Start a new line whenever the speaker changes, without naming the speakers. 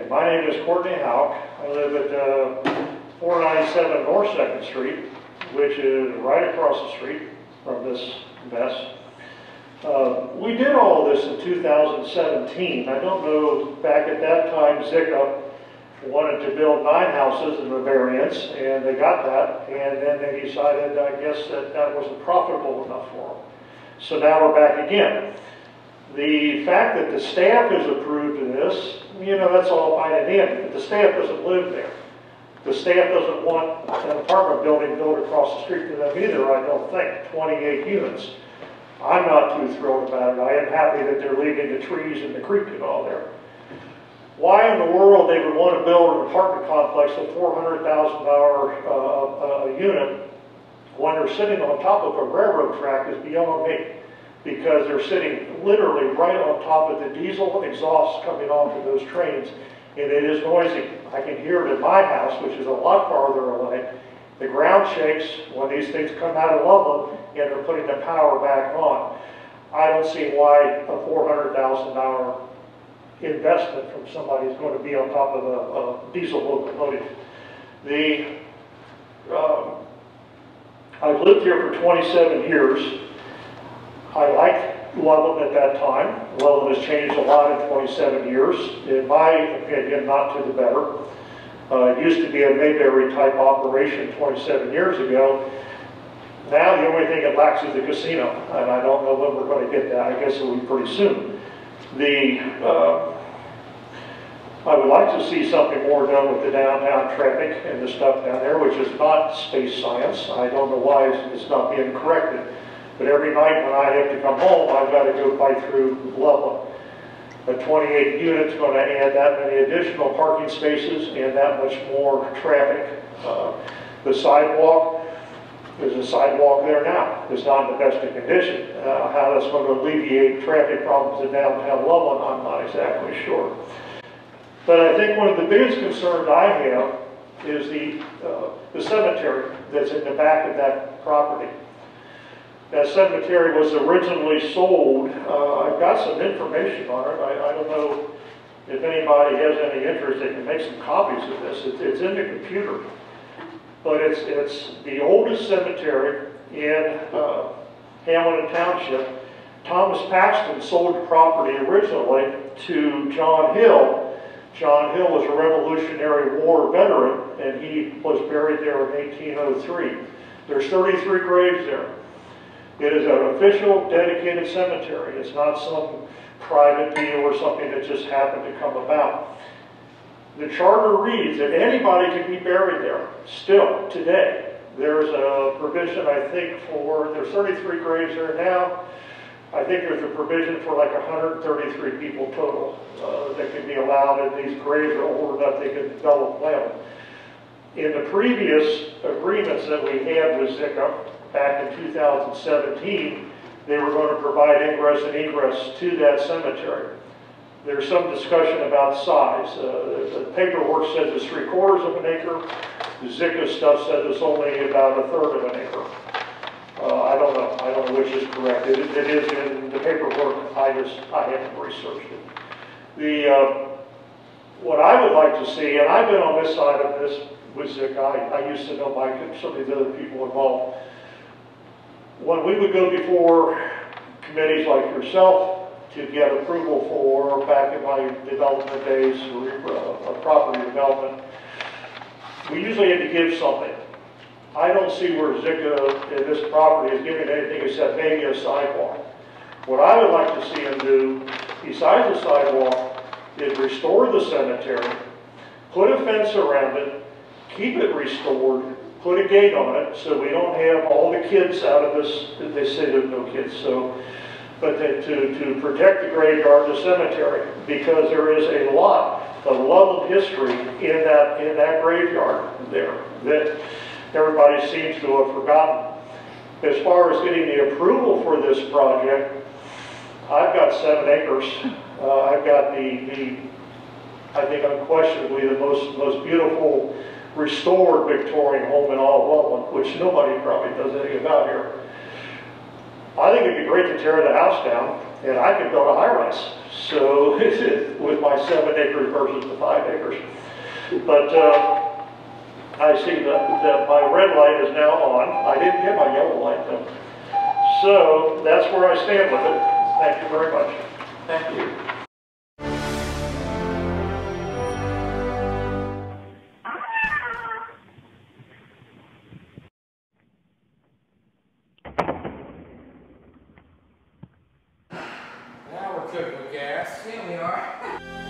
Okay, my name is Courtney Hauck. I live at 497 North 2nd Street, which is right across the street from this mess. We did all of this in 2017. I don't know, back at that time, Zika wanted to build 9 houses in the variance, and they got that, and then they decided, I guess, that that wasn't profitable enough for them. So now we're back again. The fact that the staff has approved of this, you know, that's all fine and dandy, but the staff doesn't live there. The staff doesn't want an apartment building built across the street to them either, I don't think, 28 units. I'm not too thrilled about it. I am happy that they're leaving the trees and the creek and all there. Why in the world they would want to build an apartment complex of $400,000 a unit when they're sitting on top of a railroad track is beyond me. Because they're sitting literally right on top of the diesel exhaust coming off of those trains, and it is noisy. I can hear it in my house, which is a lot farther away. The ground shakes when these things come out of Loveland and they're putting the power back on. I don't see why a $400,000 investment from somebody is going to be on top of a diesel locomotive. I've lived here for 27 years. I liked Loveland at that time. Loveland has changed a lot in 27 years. In my opinion, not to the better. It used to be a Mayberry type operation 27 years ago. Now the only thing it lacks is the casino, and I don't know when we're going to get that. I guess it will be pretty soon. I would like to see something more done with the downtown traffic and the stuff down there, which is not space science. I don't know why it's not being corrected. But every night when I have to come home, I've got to go fight through Loveland. A 28 unit's going to add that many additional parking spaces and that much more traffic. The sidewalk, there's a sidewalk there now. It's not in the best of condition. How that's going to alleviate traffic problems in downtown Loveland, I'm not exactly sure. But I think one of the biggest concerns I have is the cemetery that's in the back of that property. That cemetery was originally sold. I've got some information on it. I don't know if anybody has any interest. They can make some copies of this. It's in the computer. But it's the oldest cemetery in Hamilton Township. Thomas Paxton sold the property originally to John Hill. John Hill was a Revolutionary War veteran, and he was buried there in 1803. There's 33 graves there. It is an official, dedicated cemetery. It's not some private deal or something that just happened to come about. The charter reads that anybody can be buried there, still, today. There's a provision, I think, there's 33 graves there now. I think there's a provision for like 133 people total that can be allowed, and these graves are old enough they can develop well. In the previous agreements that we had with Zika, back in 2017, they were going to provide ingress and egress to that cemetery. There's some discussion about size. The paperwork says it's 3/4 of an acre. The Zika stuff says it's only about 1/3 of an acre. I don't know. I don't know which is correct. It is in the paperwork. I haven't researched it. What I would like to see, and I've been on this side of this with Zika. I used to know Mike and some of the other people involved. When we would go before committees like yourself to get approval for, back in my development days, property development, we usually had to give something. I don't see where Zika in this property is giving anything except maybe a sidewalk. What I would like to see him do, besides the sidewalk, is restore the cemetery, put a fence around it, keep it restored, put a gate on it so we don't have all the kids out of this. They say there's no kids, but to protect the graveyard, the cemetery, because there is a lot of Loveland history in that graveyard there that everybody seems to have forgotten. As far as getting the approval for this project, I've got 7 acres. I've got I think unquestionably the most beautiful restored Victorian home in all of Loveland, which nobody probably does anything about here. I think it'd be great to tear the house down, and I could build a high-rise So, with my 7 acres versus the 5 acres. But I see that my red light is now on. I didn't get my yellow light though. So that's where I stand with it. Thank you very much.
Thank you. Now we're cooking with gas.
Yeah, we are.